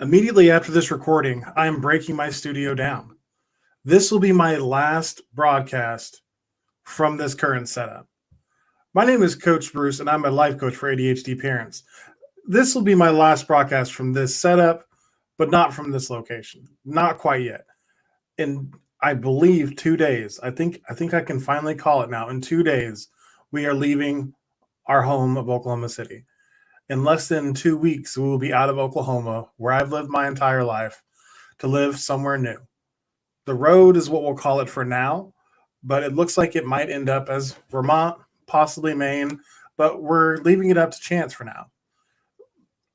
Immediately after this recording, I am breaking my studio down. This will be my last broadcast from this current setup. My name is Coach Bruce, and I'm a life coach for ADHD parents. This will be my last broadcast from this setup, but not from this location. Not quite yet. In I believe 2 days. I think I can finally call it now. In 2 days, we are leaving our home of Oklahoma City. In less than 2 weeks, we will be out of Oklahoma, where I've lived my entire life, to live somewhere new. The road is what we'll call it for now, but it looks like it might end up as Vermont, possibly Maine, but we're leaving it up to chance for now.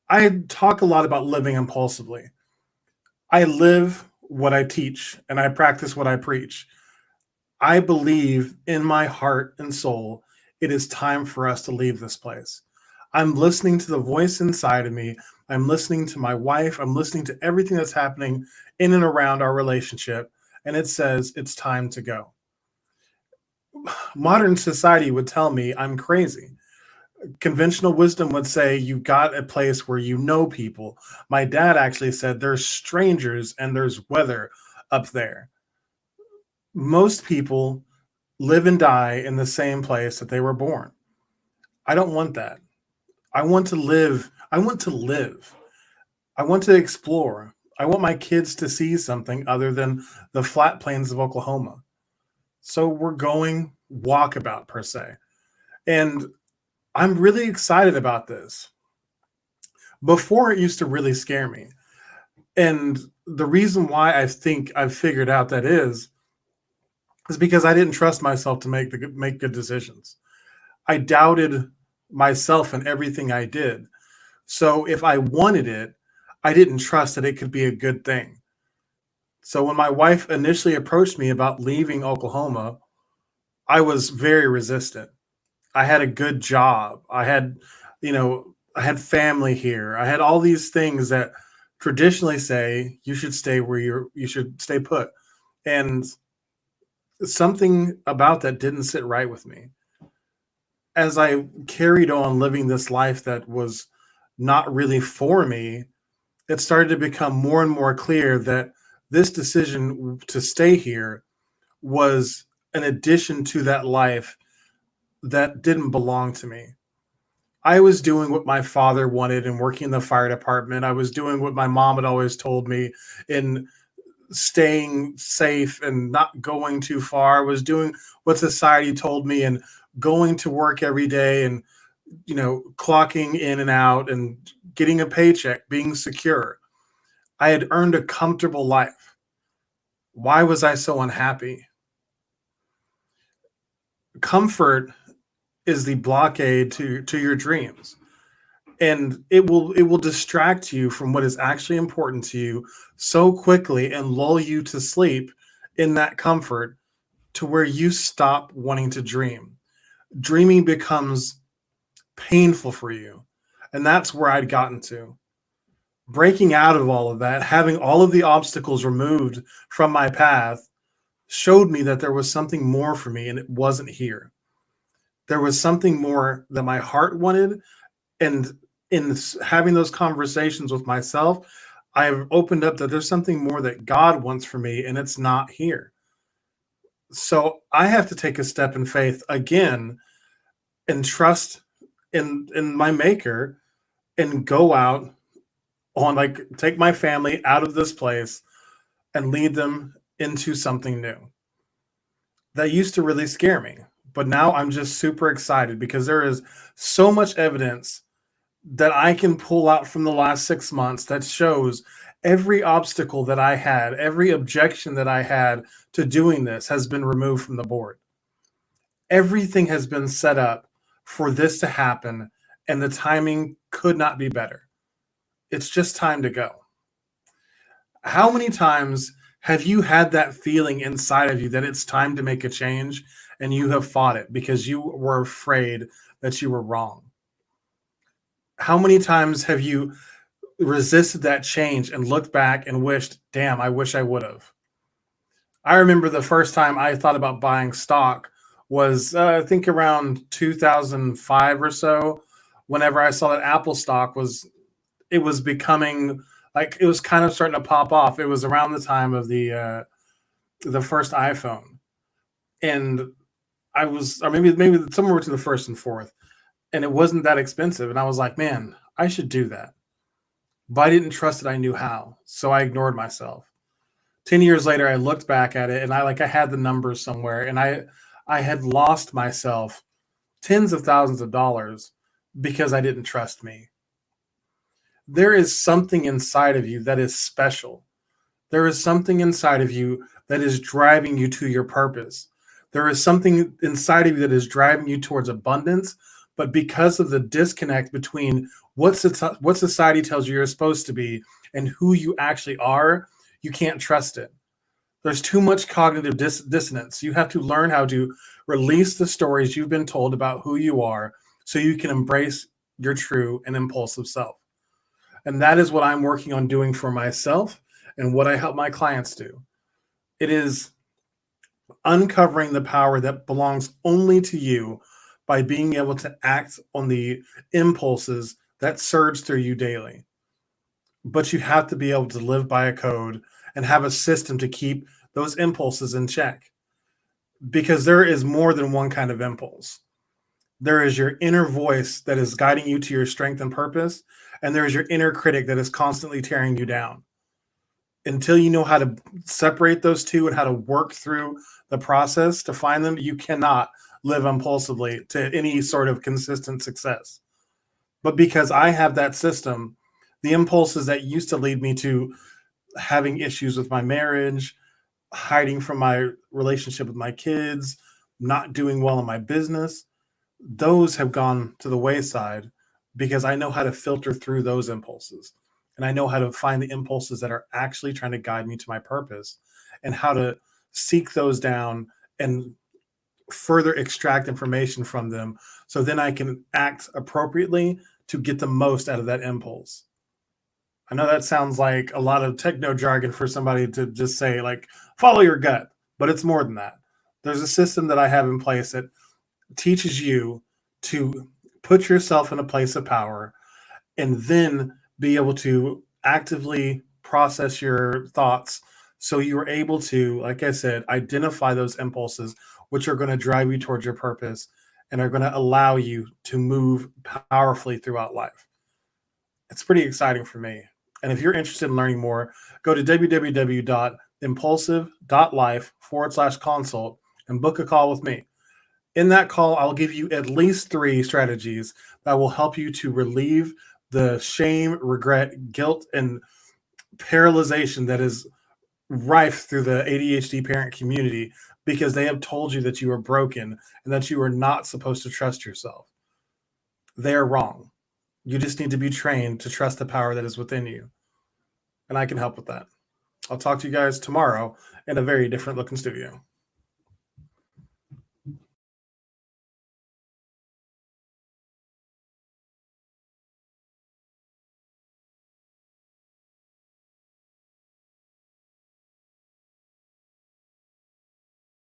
I talk a lot about living impulsively. I live what I teach and I practice what I preach. I believe in my heart and soul it is time for us to leave this place. I'm listening to the voice inside of me. I'm listening to my wife. I'm listening to everything that's happening in and around our relationship. And it says it's time to go. Modern society would tell me I'm crazy. Conventional wisdom would say you've got a place where you know people. My dad actually said there's strangers and there's weather up there. Most people live and die in the same place that they were born. I don't want that. I want to live. I want to live. I want to explore. I want my kids to see something other than the flat plains of Oklahoma. So we're going walkabout per se. And I'm really excited about this. Before it used to really scare me. And the reason why I think I've figured out that is because I didn't trust myself to make good decisions. I doubted myself and everything I did. So if I wanted it, I didn't trust that it could be a good thing. So when my wife initially approached me about leaving Oklahoma, I was very resistant. I had a good job. I had family here. I had all these things that traditionally say you should stay where you should stay put. And something about that didn't sit right with me. As I carried on living this life that was not really for me, it started to become more and more clear that this decision to stay here was an addition to that life that didn't belong to me. I was doing what my father wanted and working in the fire department. I was doing what my mom had always told me in staying safe and not going too far. I was doing what society told me and going to work every day and clocking in and out and getting a paycheck, being secure. I had earned a comfortable life. Why was I so unhappy? Comfort is the blockade to your dreams. And it will distract you from what is actually important to you so quickly and lull you to sleep in that comfort to where you stop wanting to dream. Dreaming becomes painful for you. And that's where I'd gotten to. Breaking out of all of that, having all of the obstacles removed from my path, showed me that there was something more for me and it wasn't here. There was something more that my heart wanted. And in having those conversations with myself, I've opened up that there's something more that God wants for me and it's not here. So I have to take a step in faith again and trust in my maker and go out on, like, take my family out of this place and lead them into something new. That used to really scare me, but now I'm just super excited because there is so much evidence that I can pull out from the last 6 months that shows every obstacle that I had, every objection that I had to doing this has been removed from the board. Everything has been set up for this to happen, and the timing could not be better. It's just time to go. How many times have you had that feeling inside of you that it's time to make a change and you have fought it because you were afraid that you were wrong? How many times have you resisted that change and looked back and wished, damn, I wish I would have? I remember the first time I thought about buying stock was, I think, around 2005 or so, whenever I saw that Apple stock was becoming Like it was kind of starting to pop off. It was around the time of the first iPhone, and I was, or maybe somewhere between the first and fourth, and it wasn't that expensive. And I was like, man, I should do that. But I didn't trust that I knew how, so I ignored myself. 10 years later, I looked back at it, and I had the numbers somewhere, and I had lost myself tens of thousands of dollars because I didn't trust me. There is something inside of you that is special. There is something inside of you that is driving you to your purpose. There is something inside of you that is driving you towards abundance, but because of the disconnect between what society tells you you're supposed to be and who you actually are, you can't trust it. There's too much cognitive dissonance. You have to learn how to release the stories you've been told about who you are so you can embrace your true and impulsive self. And that is what I'm working on doing for myself and what I help my clients do. It is uncovering the power that belongs only to you by being able to act on the impulses that surge through you daily. But you have to be able to live by a code and have a system to keep those impulses in check, because there is more than one kind of impulse. There is your inner voice that is guiding you to your strength and purpose, and there is your inner critic that is constantly tearing you down. Until you know how to separate those two and how to work through the process to find them, you cannot live impulsively to any sort of consistent success. But because I have that system, the impulses that used to lead me to having issues with my marriage, hiding from my relationship with my kids, not doing well in my business, those have gone to the wayside because I know how to filter through those impulses. And I know how to find the impulses that are actually trying to guide me to my purpose and how to seek those down and further extract information from them so then I can act appropriately to get the most out of that impulse. I know that sounds like a lot of techno jargon for somebody to just say, like, follow your gut, but it's more than that. There's a system that I have in place that teaches you to put yourself in a place of power and then be able to actively process your thoughts so you're able to, like I said, identify those impulses which are going to drive you towards your purpose and are going to allow you to move powerfully throughout life. It's pretty exciting for me. And if you're interested in learning more, go to www.impulsive.life/consult and book a call with me. In that call, I'll give you at least 3 strategies that will help you to relieve the shame, regret, guilt, and paralyzation that is rife through the ADHD parent community because they have told you that you are broken and that you are not supposed to trust yourself. They are wrong. You just need to be trained to trust the power that is within you. And I can help with that. I'll talk to you guys tomorrow in a very different looking studio.